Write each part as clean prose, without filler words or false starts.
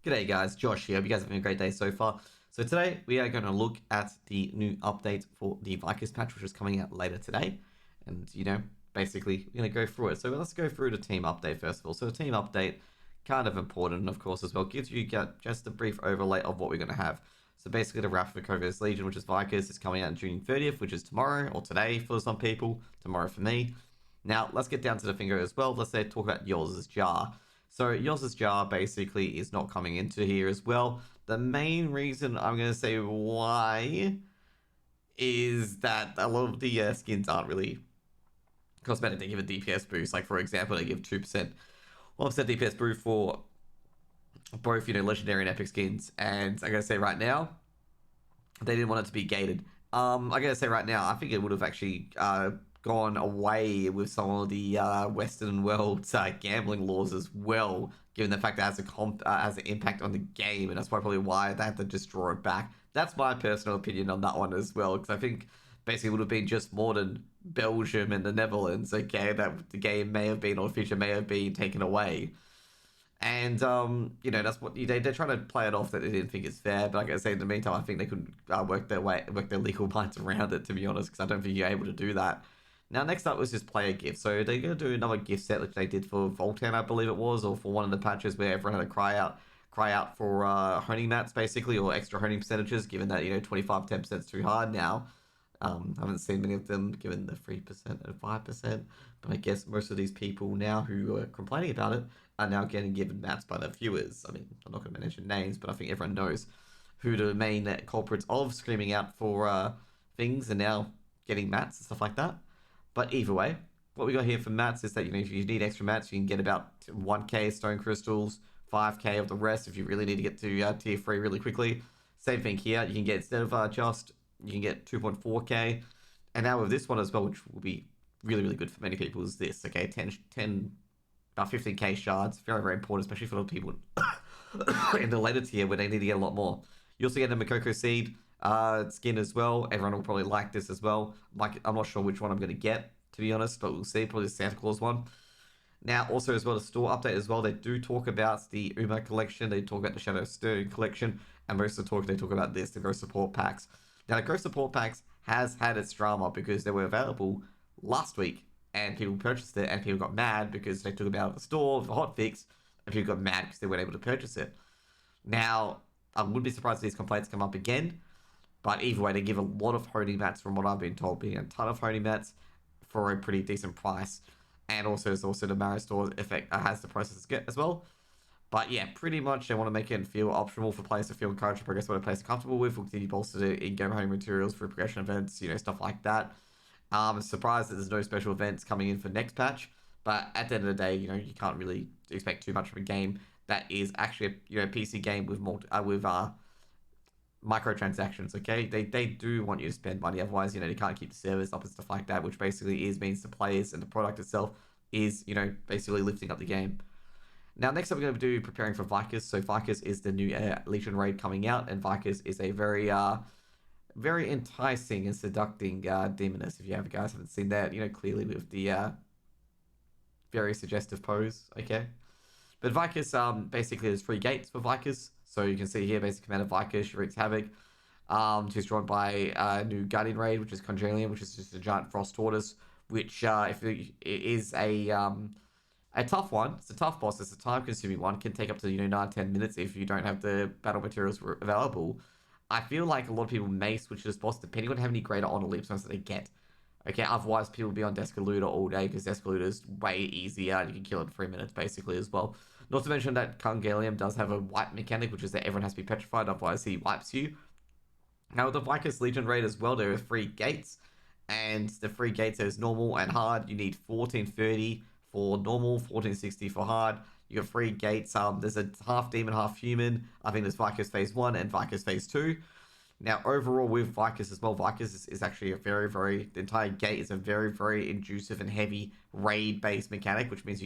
G'day guys, Josh here. Hope you guys are having a great day so far. So today we are going to look at the new update for the Vykas patch, which is coming out later today. And, basically we're going to go through it. So let's go through the team update first of all. So the team update, kind of important, of course, as well. Gives you just a brief overlay of what we're going to have. So basically the Vykas Legion, which is Vykas, is coming out on June 30th, which is tomorrow, or today for some people, tomorrow for me. Now, let's get down to the finger as well. Let's talk about Yours' Jar. So Yours' Jar basically is not coming into here as well. The main reason I'm going to say why is that a lot of the skins aren't really cosmetic. They give a DPS boost. Like, for example, they give 2%, 1% DPS boost for both, legendary and epic skins. And I'm going to say right now, they didn't want it to be gated. I'm going to say right now, I think it would have actually gone away with some of the Western world gambling laws as well, given the fact that it has an impact on the game, and that's probably why they had to just draw it back. That's my personal opinion on that one as well, because I think basically it would have been just more than Belgium and the Netherlands, okay, that the game may have been, or feature may have been taken away. And, that's what they're trying to play it off that they didn't think it's fair. But like I say, in the meantime, I think they could work their legal minds around it, to be honest, because I don't think you're able to do that. Now, next up was just player gifts. So they're going to do another gift set, which they did for Voltan, I believe it was, or for one of the patches where everyone had to cry out for honing mats, basically, or extra honing percentages, given that, 25, 10% is too hard now. I haven't seen many of them given the 3% and 5%, but I guess most of these people now who are complaining about it are now getting given mats by their viewers. I mean, I'm not going to mention names, but I think everyone knows who the main culprits of screaming out for things and now getting mats and stuff like that. But either way, what we got here for mats is that, if you need extra mats, you can get about 1k stone crystals, 5k of the rest if you really need to get to tier 3 really quickly. Same thing here. You can get, instead of you can get 2.4k. And now with this one as well, which will be really, really good for many people, is this, okay? 10 about 15k shards. Very, very important, especially for the people in the later tier where they need to get a lot more. You also get a Makoko seed skin as well. Everyone will probably like this as well. I'm not sure which one I'm going to get, to be honest, but we'll see. Probably the Santa Claus one. Now, also as well, the store update as well. They do talk about the Uma collection. They talk about the Shadow Stone collection. And most of the talk, they talk about this, the Ghost Support packs. Now, the Ghost Support packs has had its drama because they were available last week. And people purchased it. And people got mad because they took them out of the store for hotfix. And people got mad because they weren't able to purchase it. Now, I wouldn't be surprised if these complaints come up again. But either way, they give a lot of honing mats from what I've been told, being a ton of honing mats for a pretty decent price. And also, there's also the Marrow Store effect has the process as well. But yeah, pretty much they want to make it feel optional for players to feel encouraged to progress what a players are comfortable with. We'll continue to bolster the in-game honing materials for progression events, stuff like that. I'm surprised that there's no special events coming in for next patch. But at the end of the day, you can't really expect too much from a game that is actually a PC game with microtransactions, okay? They do want you to spend money, otherwise, they can't keep the servers up and stuff like that, which basically means the players and the product itself is, basically lifting up the game. Now, next up, we're going to do preparing for Vykas. So Vykas is the new Legion raid coming out, and Vykas is a very, very enticing and seducting demoness. If you guys haven't seen that, clearly with the very suggestive pose, okay? But Vykas, basically, there's 3 gates for Vykas. So you can see here, basic command of Vykas, she wreaks havoc. She's drawn by a new Guardian raid, which is Congelium, which is just a giant frost tortoise, which if it is a tough one. It's a tough boss. It's a time-consuming one. Can take up to 9-10 minutes if you don't have the battle materials available. I feel like a lot of people may switch to this boss depending on how many greater honor leaps that they get. Okay, otherwise people will be on Descaluda all day because Descaluda is way easier and you can kill it in 3 minutes basically as well. Not to mention that Congelium does have a wipe mechanic, which is that everyone has to be petrified, otherwise he wipes you. Now with the Vykas Legion raid as well, there are 3 gates, and the 3 gates, there's normal and hard. You need 1430 for normal, 1460 for hard. You got 3 gates. There's a half demon, half human. I think there's Vykas phase 1 and Vykas phase 2. Now, overall, with Vykas as well, Vykas is actually the entire gate is a very, very inducive and heavy raid-based mechanic, which means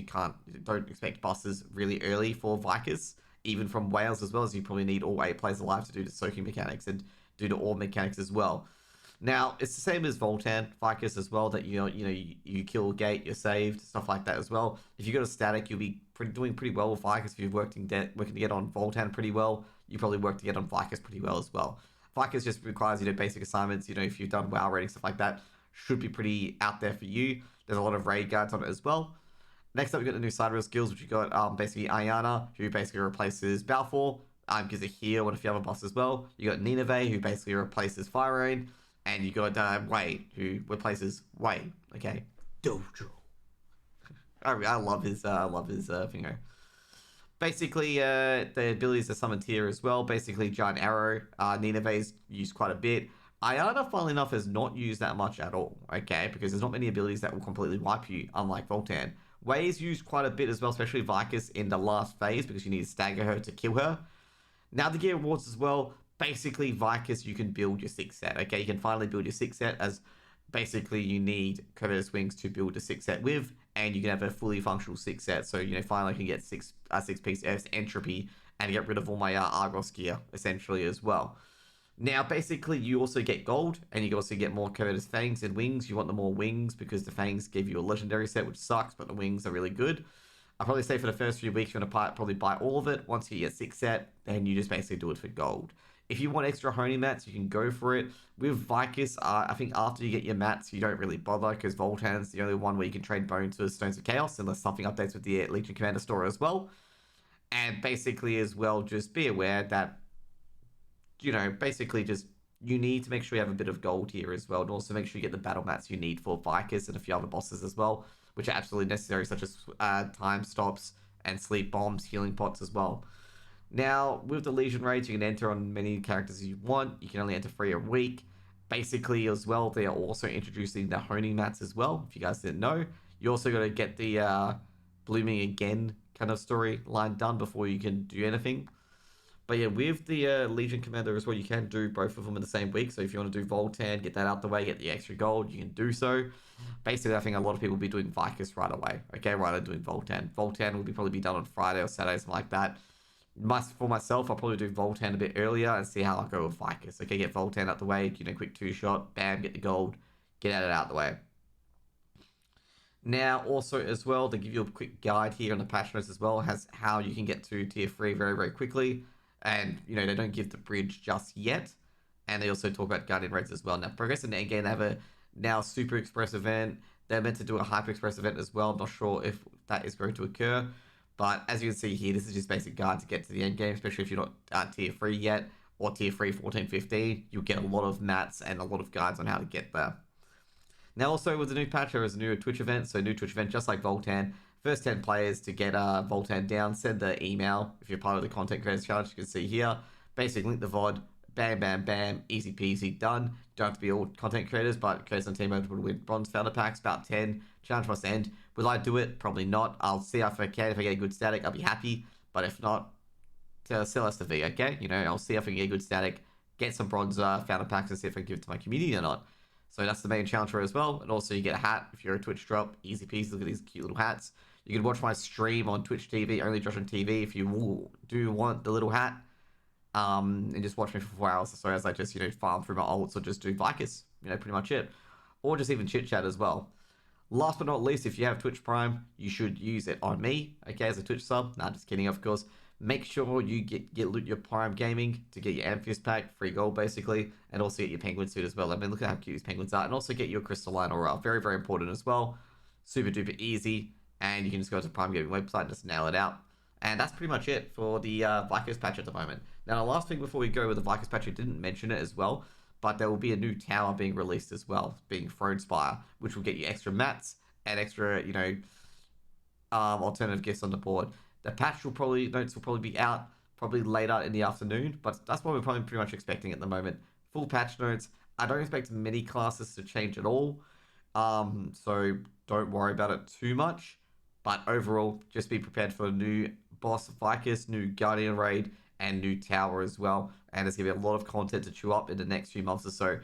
don't expect bosses really early for Vykas, even from Wales as well, as you probably need all 8 players alive to do the soaking mechanics and do the orb mechanics as well. Now, it's the same as Voltan, Vykas as well, that you kill a gate, you're saved, stuff like that as well. If you got a static, you'll be doing pretty well with Vykas. If you've working to get on Voltan pretty well, you probably work to get on Vykas pretty well as well. Vykas just requires, basic assignments, if you've done WoW rating, stuff like that, should be pretty out there for you. There's a lot of raid guides on it as well. Next up, we got the new Sidereel Skills, which you got basically Ayana, who basically replaces Balfour, gives a heal on a few other bosses as well. You got Nineveh, who basically replaces Fire Rain. And you got Wayne, who replaces Wayne. Okay, Dojo. I love his finger. Basically, the abilities are summoned here as well. Basically, Giant Arrow. Nineveh's used quite a bit. Ayana, funnily enough, has not used that much at all. Okay, because there's not many abilities that will completely wipe you, unlike Voltan. Wei is used quite a bit as well, especially Vykas in the last phase, because you need to stagger her to kill her. Now the gear rewards as well. Basically, Vykas, you can build your 6 set. Okay, you can finally build your 6 set, as basically you need Covetous Wings to build a 6 set with, and you can have a fully functional 6 set. So finally, I can get six piece entropy and get rid of all my Argos gear essentially as well. Now, basically, you also get gold, and you can also get more Covetous Fangs and Wings. You want the more Wings because the Fangs give you a legendary set, which sucks, but the Wings are really good. I'll probably say for the first few weeks, you're going to probably buy all of it. Once you get 6 set, then you just basically do it for gold. If you want extra honing mats, you can go for it. With Vykas, I think after you get your mats, you don't really bother, because Voltan's the only one where you can trade bones for Stones of Chaos, unless something updates with the Legion Commander store as well. And basically as well, just be aware that, basically just you need to make sure you have a bit of gold here as well, and also make sure you get the battle mats you need for Vykas and a few other bosses as well, which are absolutely necessary, such as time stops and sleep bombs, healing pots as well. Now, with the Legion raids, you can enter on many characters you want. You can only enter 3 a week. Basically, as well, they are also introducing the honing mats as well, if you guys didn't know. You also got to get the Blooming Again kind of storyline done before you can do anything. But yeah, with the Legion Commander as well, you can do both of them in the same week. So if you want to do Voltan, get that out the way, get the extra gold, you can do so. Basically, I think a lot of people will be doing Vykas right away. Okay, rather than doing Voltan. Voltan will probably be done on Friday or Saturday, something like that. For myself, I'll probably do Voltan a bit earlier and see how I go with Vykas. Okay, get Voltan out the way, quick 2-shot, bam, get the gold, get it out of the way. Now, also as well, they give you a quick guide here on the patch notes as well, has how you can get to tier 3 very, very quickly. And, they don't give the bridge just yet. And they also talk about Guardian raids as well. Now, Progress and Endgame, they have a now Super Express event. They're meant to do a Hyper Express event as well. I'm not sure if that is going to occur. But as you can see here, this is just basic guide to get to the end game, especially if you're not tier 3 yet, or tier 3, 14, 15. You'll get a lot of mats and a lot of guides on how to get there. Now, also with the new patch, there is a new Twitch event. So, new Twitch event, just like Voltan. First 10 players to get Voltan down, send the email. If you're part of the Content Creators Challenge, you can see here. Basically, link the VOD. Bam, bam, bam. Easy peasy, done. Don't have to be all content creators, but creators on team mode will win bronze founder packs, about 10. Challenge must end. Will I do it? Probably not. I'll see if I can. If I get a good static, I'll be happy. But if not, sell us the V, okay? I'll see if I can get a good static, get some bronze founder packs, and see if I can give it to my community or not. So that's the main challenge for it as well. And also you get a hat if you're a Twitch drop. Easy peasy. Look at these cute little hats. You can watch my stream on Twitch TV, only Josh on TV, if you do want the little hat. And just watch me for 4 hours or so as I just, farm through my ults or just do Vykas. Pretty much it. Or just even chit chat as well. Last but not least, if you have Twitch Prime, you should use it on me, okay, as a Twitch sub. Nah, just kidding, of course. Make sure you get your Prime Gaming to get your Amphius pack, free gold basically, and also get your Penguin suit as well. I mean, look at how cute these penguins are. And also get your Crystalline Aura. Very, very important as well. Super duper easy. And you can just go to the Prime Gaming website and just nail it out. And that's pretty much it for the Vykas patch at the moment. Now, the last thing before we go with the Vykas patch, I didn't mention it as well, but there will be a new tower being released as well, being Thronespire, which will get you extra mats and extra, alternative gifts on the board. The patch notes will probably be out probably later in the afternoon, but that's what we're probably pretty much expecting at the moment. Full patch notes. I don't expect many classes to change at all, so don't worry about it too much. But overall, just be prepared for a new boss Vykas, new Guardian raid, and new tower as well. And there's going to be a lot of content to chew up in the next few months or so.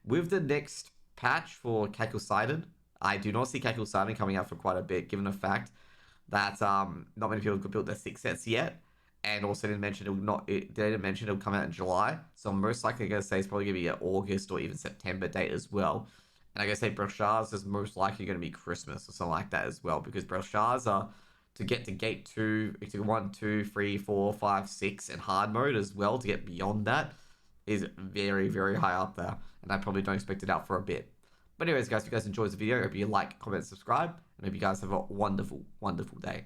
With the next patch for Poseidon, I do not see Poseidon coming out for quite a bit, given the fact that not many people have built their 6 sets yet. And also didn't mention they didn't mention it'll come out in July. So I'm most likely going to say it's probably going to be an August or even September date as well. And I'm going to say Brelshazzar is most likely going to be Christmas or something like that as well, because Brelshazzar, to get to gate 2, to 1, 2, 3, 4, 5, 6, and hard mode as well, to get beyond that, is very, very high up there. And I probably don't expect it out for a bit. But anyways, guys, if you guys enjoyed the video, I hope you like, comment, subscribe, and hope you guys have a wonderful, wonderful day.